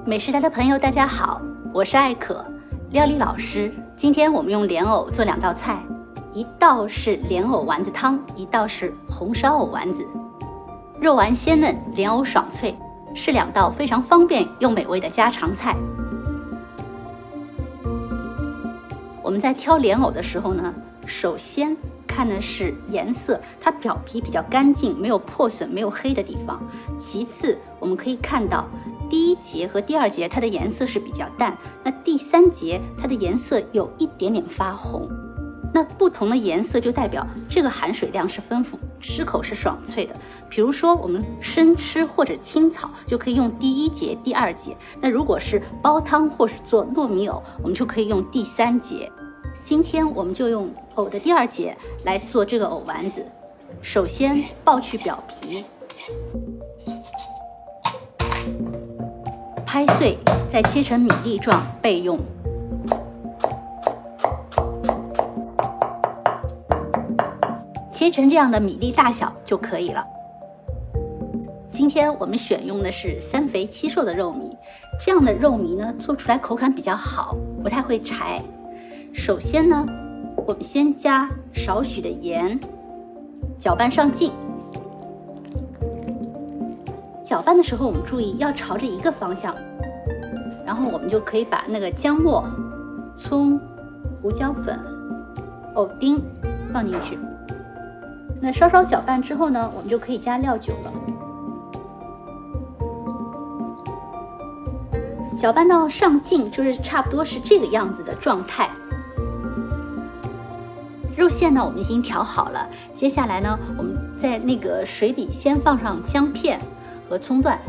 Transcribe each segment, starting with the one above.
美食台的朋友，大家好，我是艾可，料理老师。今天我们用莲藕做2道菜，一道是莲藕丸子汤，一道是红烧藕丸子。肉丸鲜嫩，莲藕爽脆，是2道非常方便又美味的家常菜。我们在挑莲藕的时候呢，首先看的是颜色，它表皮比较干净，没有破损，没有黑的地方。其次，我们可以看到第1节和第2节它的颜色是比较淡，那第3节它的颜色有一点点发红。那不同的颜色就代表这个含水量是丰富，吃口是爽脆的。比如说我们生吃或者清炒，就可以用第1节、第2节。那如果是煲汤或是做糯米藕，我们就可以用第3节。今天我们就用藕的第2节来做这个藕丸子。首先刨去表皮，拍碎，再切成米粒状备用。切成这样的米粒大小就可以了。今天我们选用的是3肥7瘦的肉糜，这样的肉糜呢，做出来口感比较好，不太会柴。首先呢，我们先加少许的盐，搅拌上劲。搅拌的时候，我们注意要朝着一个方向，然后我们就可以把那个姜末、葱、胡椒粉、藕丁放进去。那稍稍搅拌之后呢，我们就可以加料酒了。搅拌到上劲，就是差不多是这个样子的状态。肉馅呢，我们已经调好了。接下来呢，我们在那个水里先放上姜片和葱段，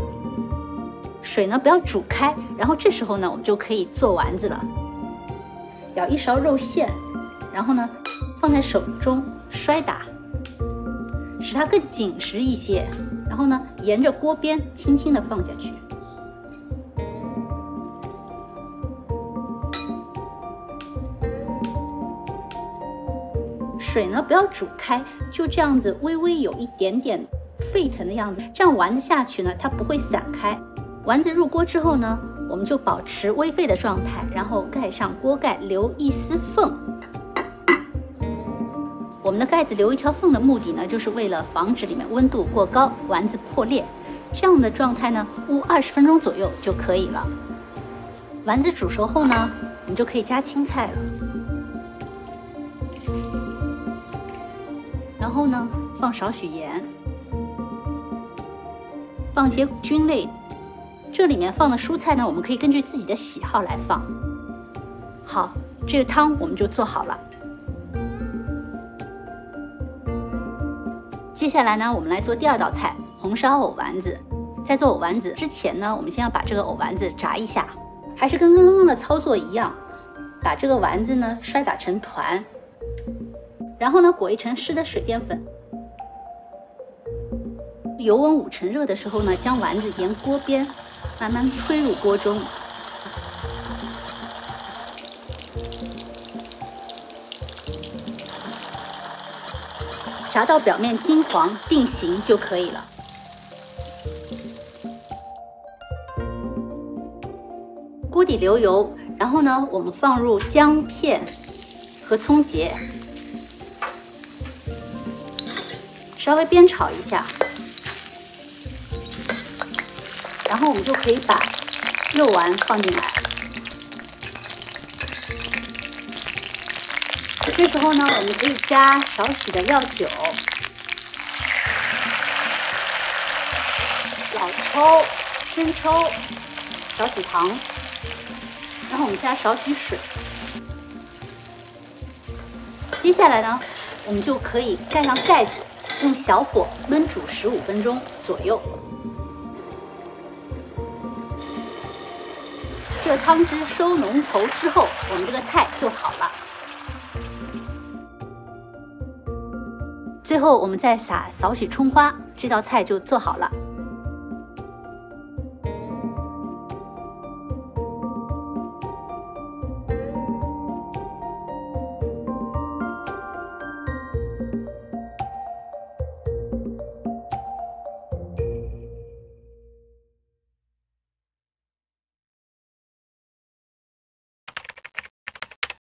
水呢不要煮开。然后这时候呢，我们就可以做丸子了。舀1勺肉馅，然后呢放在手中摔打，使它更紧实一些。然后呢，沿着锅边轻轻地放下去。水呢不要煮开，就这样子微微有一点点沸腾的样子，这样丸子下去呢，它不会散开。丸子入锅之后呢，我们就保持微沸的状态，然后盖上锅盖，留1丝缝。我们的盖子留1条缝的目的呢，就是为了防止里面温度过高，丸子破裂。这样的状态呢，焐20分钟左右就可以了。丸子煮熟后呢，我们就可以加青菜了。然后呢，放少许盐，放一些菌类。这里面放的蔬菜呢，我们可以根据自己的喜好来放。好，这个汤我们就做好了。接下来呢，我们来做第2道菜——红烧藕丸子。在做藕丸子之前呢，我们先要把这个藕丸子炸一下，还是跟刚刚的操作一样，把这个丸子呢摔打成团。然后呢，裹一层湿的水淀粉，油温5成热的时候呢，将丸子沿锅边慢慢推入锅中，炸到表面金黄定型就可以了。锅底留油，然后呢，我们放入姜片和葱节。稍微煸炒一下，然后我们就可以把肉丸放进来。这时候呢，我们可以加少许的料酒、老抽、生抽、少许糖，然后我们加少许水。接下来呢，我们就可以盖上盖子。用小火焖煮15分钟左右。这个汤汁收浓稠之后，我们这个菜就好了。最后我们再撒少许葱花，这道菜就做好了。